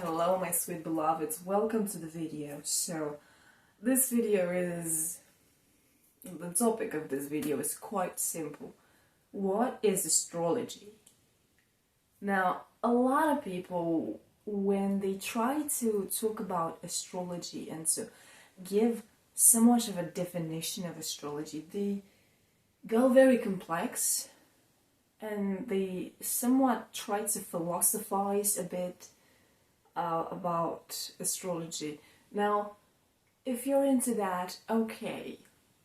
Hello my sweet beloveds, welcome to the video. So this video is, the topic of this video is quite simple. What is astrology? Now, a lot of people, when they try to talk about astrology and to give somewhat of a definition of astrology, they go very complex and they somewhat try to philosophize a bit about astrology. Now, if you're into that, okay,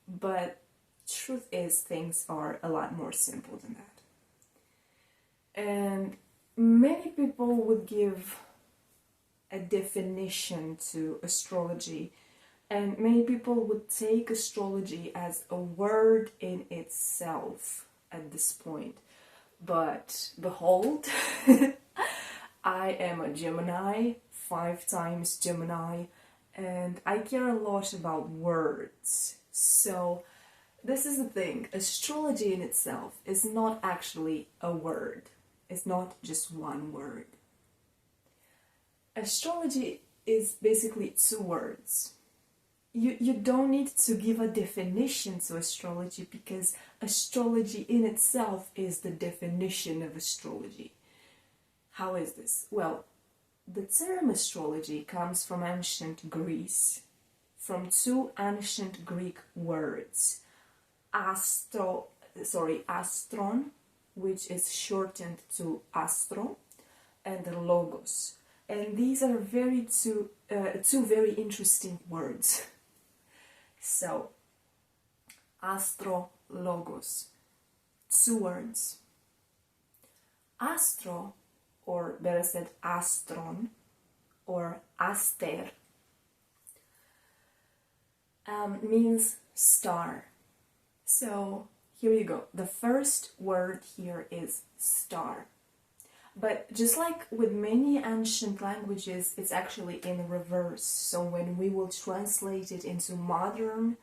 but truth is things are a lot more simple than that. And many people would give a definition to astrology, and many people would take astrology as a word in itself at this point. But behold, I am a Gemini, 5 times Gemini, and I care a lot about words. So this is the thing, astrology in itself is not actually a word. It's not just one word. Astrology is basically 2 words. You don't need to give a definition to astrology because astrology in itself is the definition of astrology. How is this? Well, the term astrology comes from ancient Greece, from 2 ancient Greek words, astron, which is shortened to astro, and logos. And these are two very interesting words. So, astro, logos, 2 words. Astro, or better said astron, or aster, means star. So here you go. The first word here is star. But just like with many ancient languages, it's actually in reverse. So when we will translate it into modern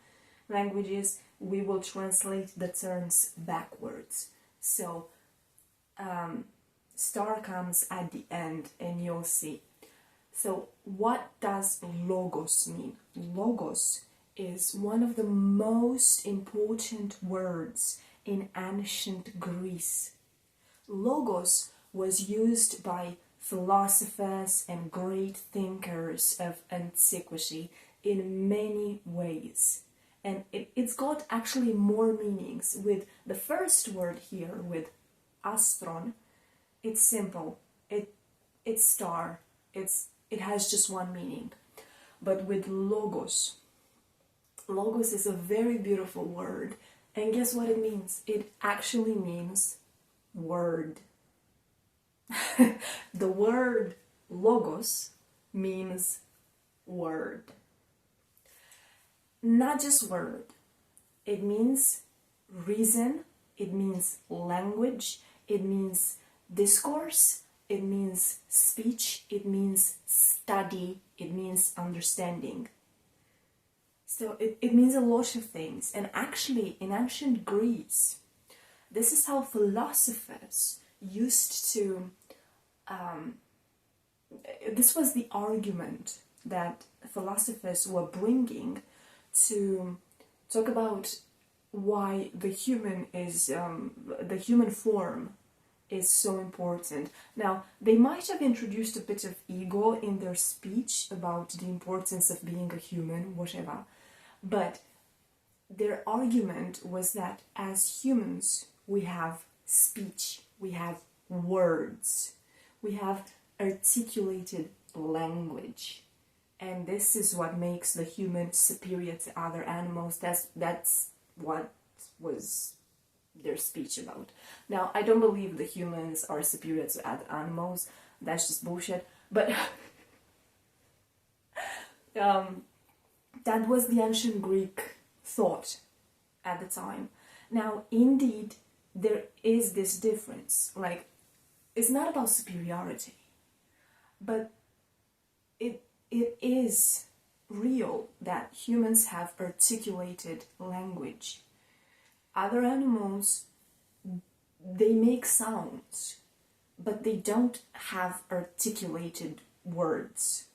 languages, we will translate the terms backwards. So star comes at the end, and you'll see. So what does logos mean? Logos is one of the most important words in ancient Greece. Logos was used by philosophers and great thinkers of antiquity in many ways. And it's got actually more meanings. With the first word here, with astron, it's simple. It's star. It has just one meaning. But with logos, logos is a very beautiful word. And guess what it means? It actually means word. The word logos means word. Not just word. It means reason. It means language. It means discourse, it means speech, it means study, it means understanding. So it means a lot of things. And actually, in ancient Greece, this is how philosophers used to, this was the argument that philosophers were bringing to talk about why the human form is so important. Now, they might have introduced a bit of ego in their speech about the importance of being a human, whatever, but their argument was that as humans, we have speech, we have words, we have articulated language, and this is what makes the human superior to other animals. That's what was their speech about. Now, I don't believe the humans are superior to other animals. That's just bullshit. But that was the ancient Greek thought at the time. Now, indeed, there is this difference. Like, it's not about superiority, but it is real that humans have articulated language. Other animals, they make sounds, but they don't have articulated words.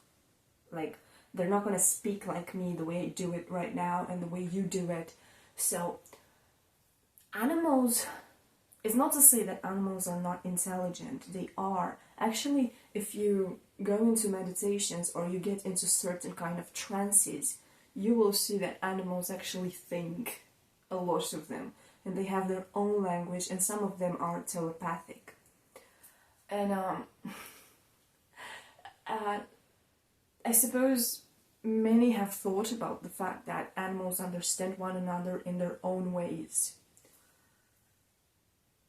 Like, they're not going to speak like me the way I do it right now and the way you do it. So, animals, it's not to say that animals are not intelligent. They are. Actually, if you go into meditations or you get into certain kind of trances, you will see that animals actually think, a lot of them. And they have their own language, and some of them are telepathic. And I suppose many have thought about the fact that animals understand one another in their own ways.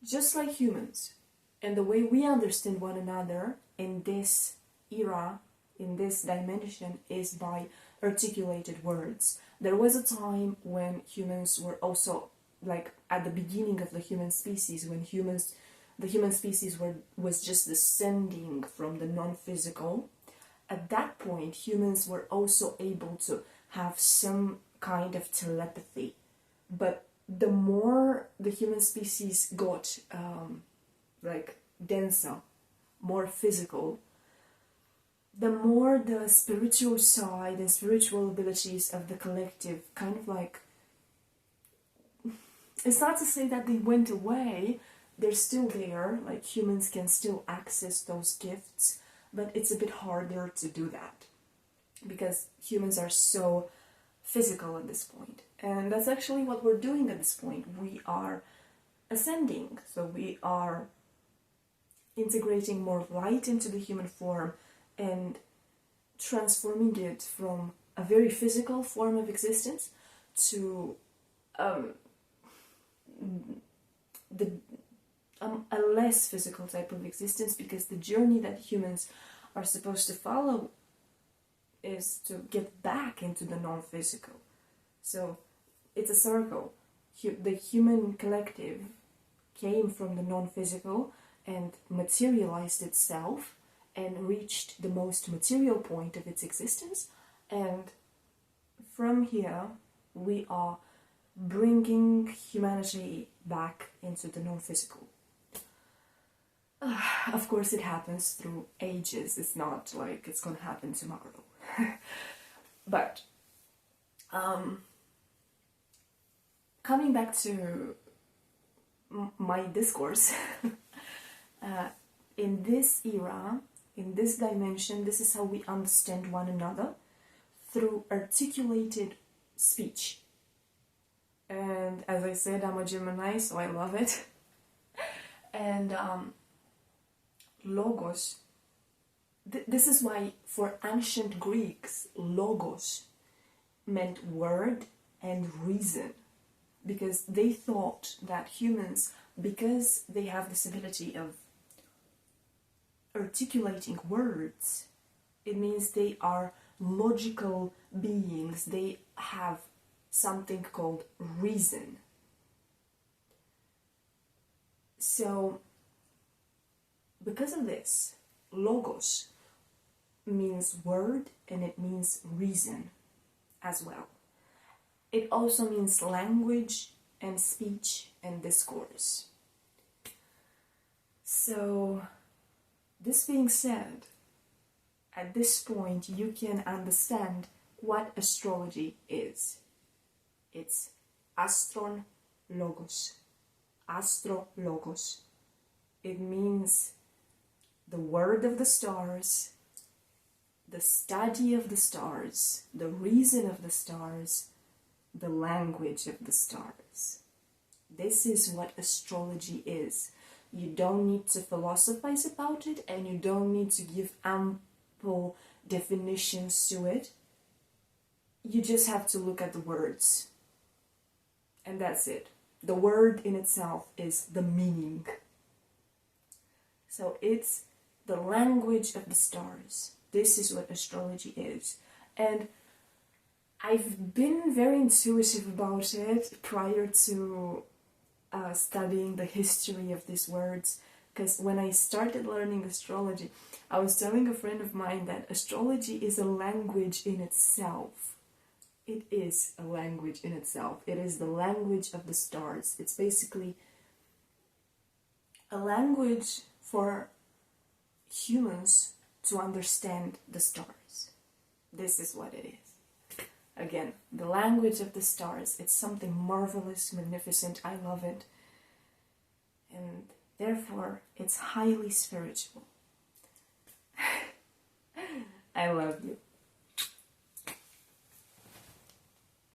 Just like humans. And the way we understand one another in this era, in this dimension, is by articulated words. There was a time when humans were also, like at the beginning of the human species, when the human species was just descending from the non-physical. At that point, humans were also able to have some kind of telepathy. But the more the human species got like denser, more physical, the more the spiritual side and spiritual abilities of the collective kind of like, it's not to say that they went away, they're still there, like humans can still access those gifts, but it's a bit harder to do that because humans are so physical at this point. And that's actually what we're doing at this point. We are ascending, so we are integrating more light into the human form and transforming it from a very physical form of existence to a less physical type of existence, because the journey that humans are supposed to follow is to get back into the non-physical. So it's a circle. The human collective came from the non-physical and materialized itself and reached the most material point of its existence, and from here we are bringing humanity back into the non-physical. Of course it happens through ages, it's not like it's gonna happen tomorrow. But coming back to my discourse, in this era, in this dimension, this is how we understand one another, through articulated speech. And as I said, I'm a Gemini, so I love it. And logos, this is why for ancient Greeks, logos meant word and reason, because they thought that humans, because they have this ability of articulating words, it means they are logical beings, they have something called reason. So because of this, logos means word and it means reason as well. It also means language and speech and discourse. So this being said, at this point you can understand what astrology is. It's astrologos. Astrologos. It means the word of the stars, the study of the stars, the reason of the stars, the language of the stars. This is what astrology is. You don't need to philosophize about it, and you don't need to give ample definitions to it. You just have to look at the words. And that's it. The word in itself is the meaning. So it's the language of the stars. This is what astrology is. And I've been very intuitive about it prior to studying the history of these words, because when I started learning astrology, I was telling a friend of mine that astrology is a language in itself. It is a language in itself. It is the language of the stars. It's basically a language for humans to understand the stars. This is what it is. Again, the language of the stars, it's something marvelous, magnificent. I love it. And therefore, it's highly spiritual. I love you.